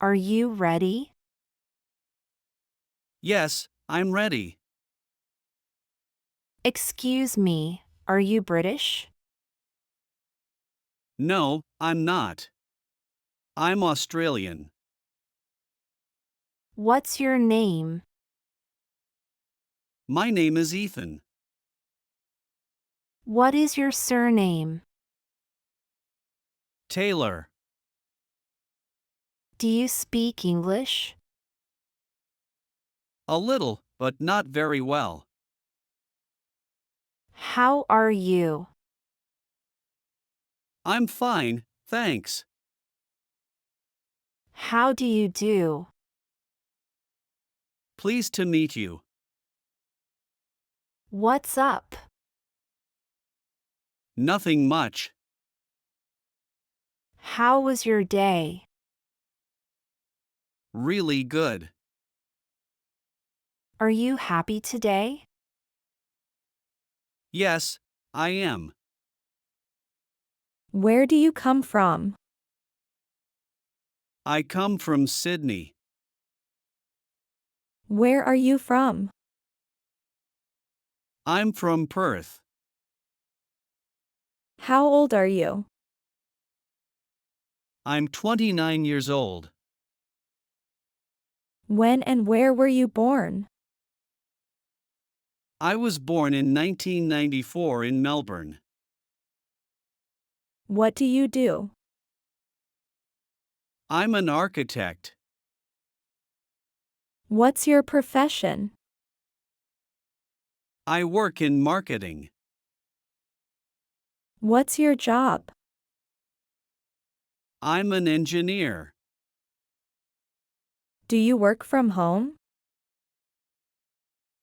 Are you ready? Yes, I'm ready. Excuse me, are you British? No, I'm not. I'm Australian. What's your name? My name is Ethan. What is your surname? Taylor. Do you speak English? A little, but not very well. How are you? I'm fine, thanks. How do you do? Pleased to meet you. What's up? Nothing much. How was your day? Really good. Are you happy today? Yes, I am. Where do you come from? I come from Sydney. Where are you from? I'm from Perth. How old are you? I'm 29 years old. When and where were you born? I was born in 1994 in Melbourne. What do you do? I'm an architect. What's your profession? I work in marketing. What's your job? I'm an engineer. Do you work from home?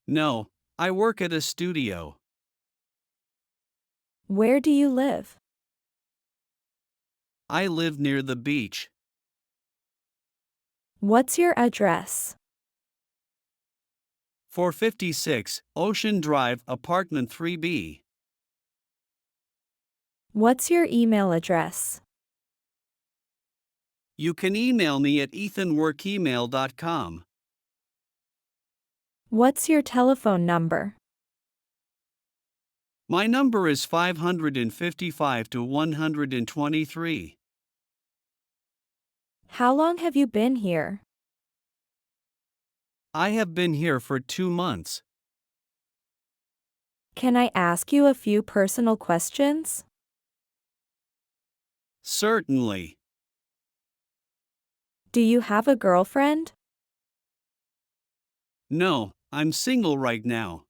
No, I work at a studio. Where do you live? I live near the beach. What's your address? 456 Ocean Drive, Apartment 3B. What's your email address? You can email me at ethanworkemail.com. What's your telephone number? My number is 555 to 123. How long have you been here? I have been here for 2 months. Can I ask you a few personal questions? Certainly. Do you have a girlfriend? No, I'm single right now.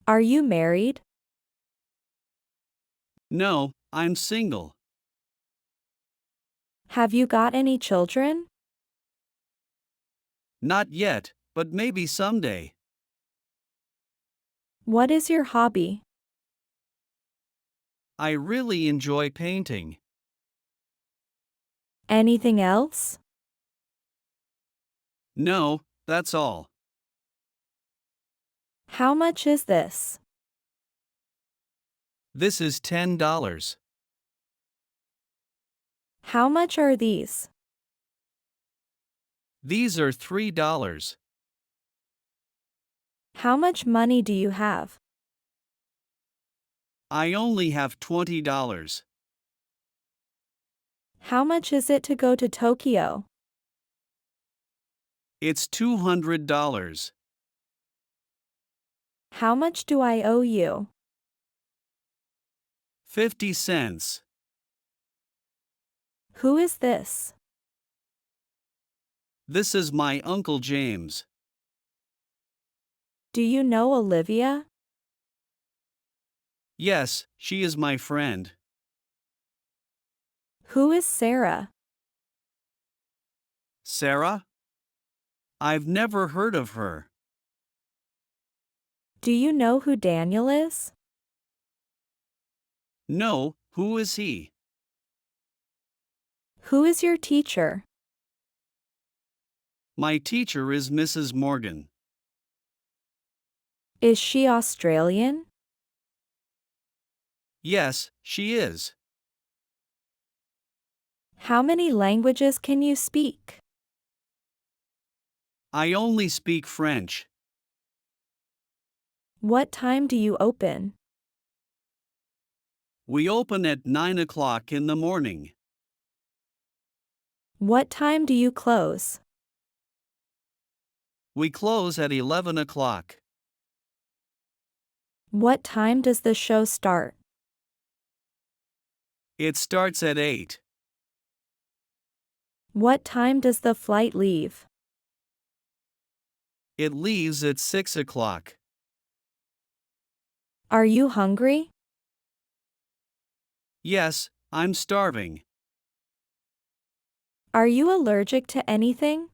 Are you married? No, I'm single. Have you got any children? Not yet, but maybe someday. What is your hobby? I really enjoy painting. Anything else? No, that's all. How much is this? This is $10. How much are these? These are $3. How much money do you have? I only have $20. How much is it to go to Tokyo? It's $200. How much do I owe you? 50 cents. Who is this? This is my Uncle James. Do you know Olivia? Yes, she is my friend. Who is Sarah? Sarah? I've never heard of her. Do you know who Daniel is? No, who is he? Who is your teacher? My teacher is Mrs. Morgan. Is she Australian? Yes, she is. How many languages can you speak? I only speak French. What time do you open? We open at 9 o'clock in the morning. What time do you close? We close at 11 o'clock. What time does the show start? It starts at 8. What time does the flight leave? It leaves at 6 o'clock. Are you hungry? Yes, I'm starving. Are you allergic to anything?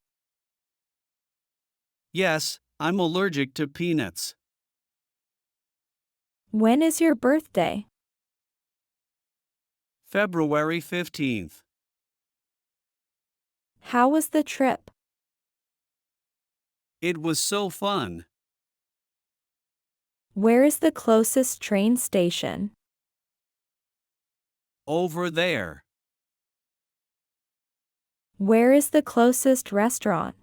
Yes, I'm allergic to peanuts. When is your birthday? February 15th. How was the trip? It was so fun. Where is the closest train station? Over there. Where is the closest restaurant?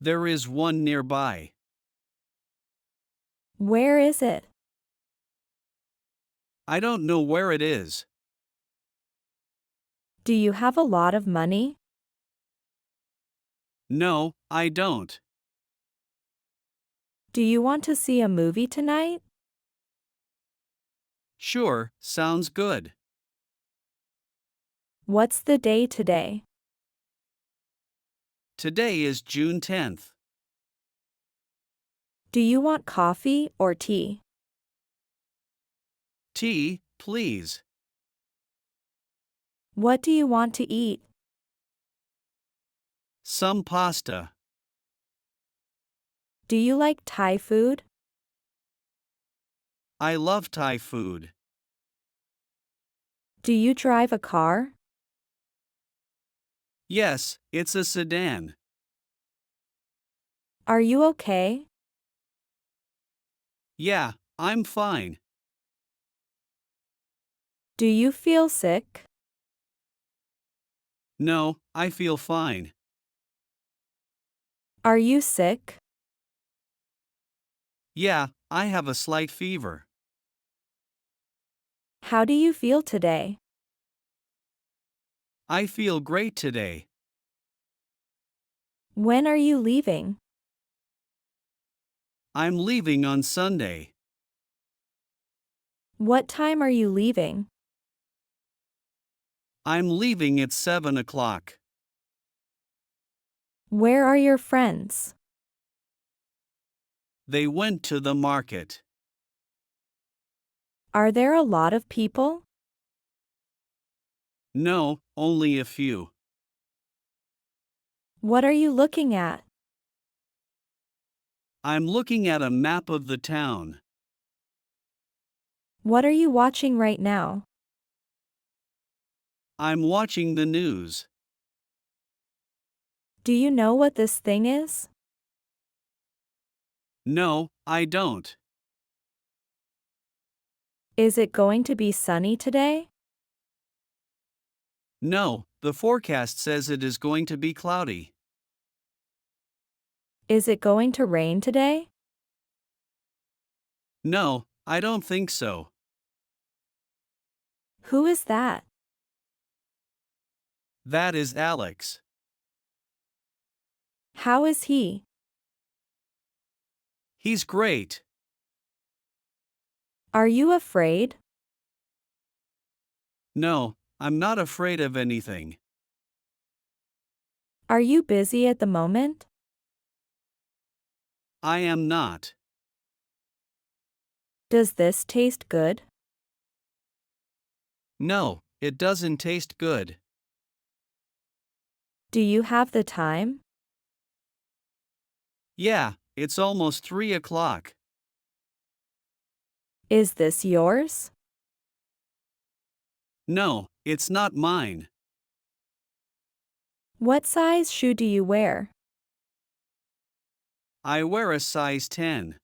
There is one nearby. Where is it? I don't know where it is. Do you have a lot of money? No, I don't. Do you want to see a movie tonight? Sure, sounds good. What's the day today? Today is June 10th. Do you want coffee or tea? Tea, please. What do you want to eat? Some pasta. Do you like Thai food? I love Thai food. Do you drive a car? Yes, it's a sedan. Are you okay? Yeah, I'm fine. Do you feel sick? No, I feel fine. Are you sick? Yeah, I have a slight fever. How do you feel today? I feel great today. When are you leaving? I'm leaving on Sunday. What time are you leaving? I'm leaving at 7 o'clock. Where are your friends? They went to the market. Are there a lot of people? No, only a few. What are you looking at? I'm looking at a map of the town. What are you watching right now? I'm watching the news. Do you know what this thing is? No, I don't. Is it going to be sunny today? No, the forecast says it is going to be cloudy. Is it going to rain today? No, I don't think so. Who is that? That is Alex. How is he? He's great. Are you afraid? No, I'm not afraid of anything. Are you busy at the moment? I am not. Does this taste good? No, it doesn't taste good. Do you have the time? Yeah, it's almost 3 o'clock. Is this yours? No, it's not mine. What size shoe do you wear? I wear a size 10.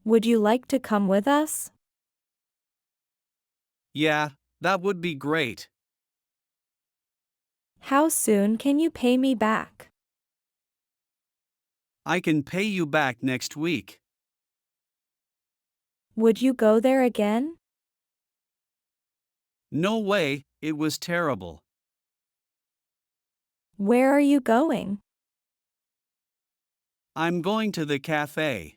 Would you like to come with us? Yeah, That would be great. How soon can you pay me back? I can pay you back next week. Would you go there again? No way, it was terrible. Where are you going? I'm going to the cafe.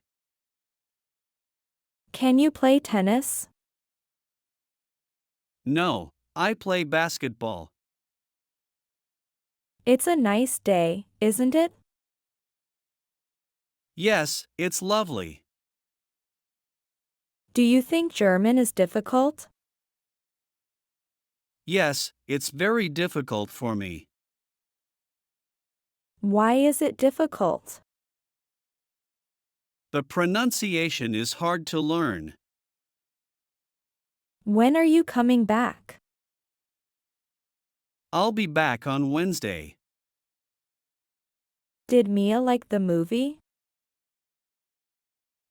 Can you play tennis? No, I play basketball. It's a nice day, isn't it? Yes, it's lovely. Do you think German is difficult? Yes, it's very difficult for me. Why is it difficult? The pronunciation is hard to learn. When are you coming back? I'll be back on Wednesday. Did Mia like the movie?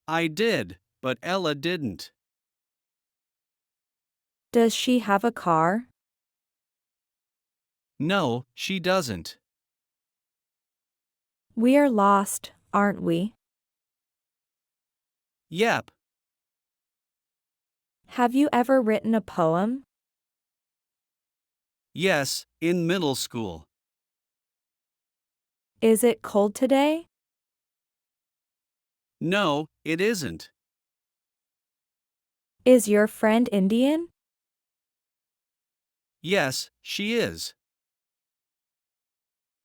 I did, but Ella didn't. Does she have a car? No, she doesn't. We are lost, aren't we? Yep. Have you ever written a poem? Yes, in middle school. Is it cold today? No, it isn't. Is your friend Indian? Yes, she is.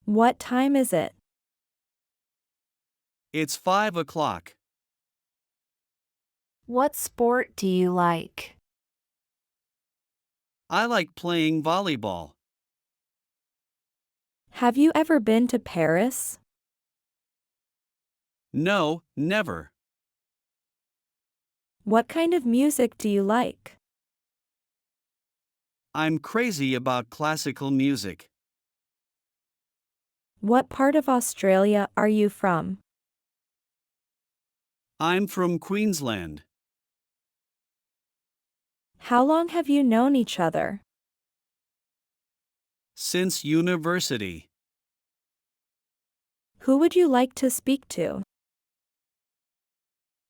What time is it? It's 5 o'clock. What sport do you like? I like playing volleyball. Have you ever been to Paris? No, never. What kind of music do you like? I'm crazy about classical music. What part of Australia are you from? I'm from Queensland. How long have you known each other? Since university. Who would you like to speak to?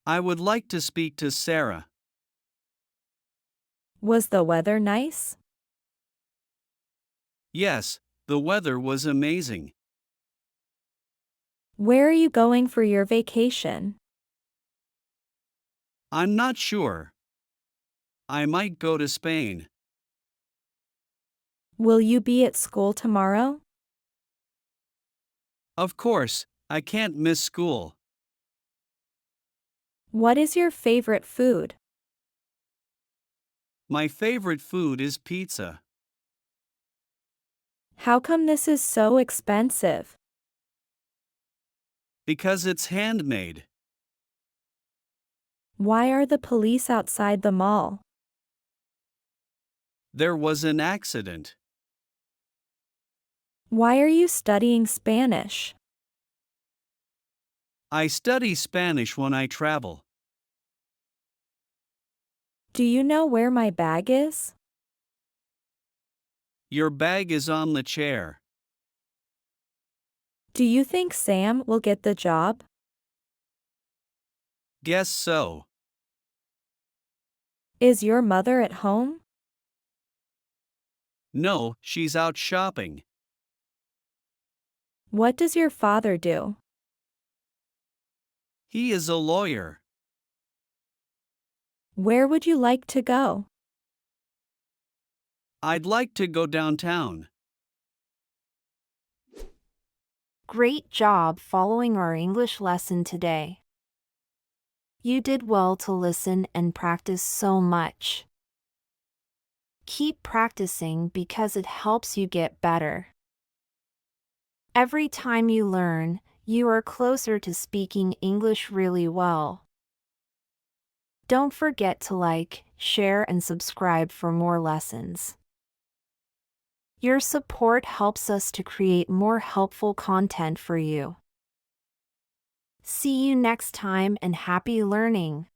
I would like to speak to Sarah. Was the weather nice? Yes, the weather was amazing. Where are you going for your vacation? I'm not sure. I might go to Spain. Will you be at school tomorrow? Of course, I can't miss school. What is your favorite food? My favorite food is pizza. How come this is so expensive? Because it's handmade. Why are the police outside the mall? There was an accident. Why are you studying Spanish? I study Spanish when I travel. Do you know where my bag is? Your bag is on the chair. Do you think Sam will get the job? Guess so. Is your mother at home? No, she's out shopping. What does your father do? He is a lawyer. Where would you like to go? I'd like to go downtown. Great job following our English lesson today. You did well to listen and practice so much. Keep practicing because it helps you get better. Every time you learn, you are closer to speaking English really well. Don't forget to like, share, and subscribe for more lessons. Your support helps us to create more helpful content for you. See you next time and happy learning!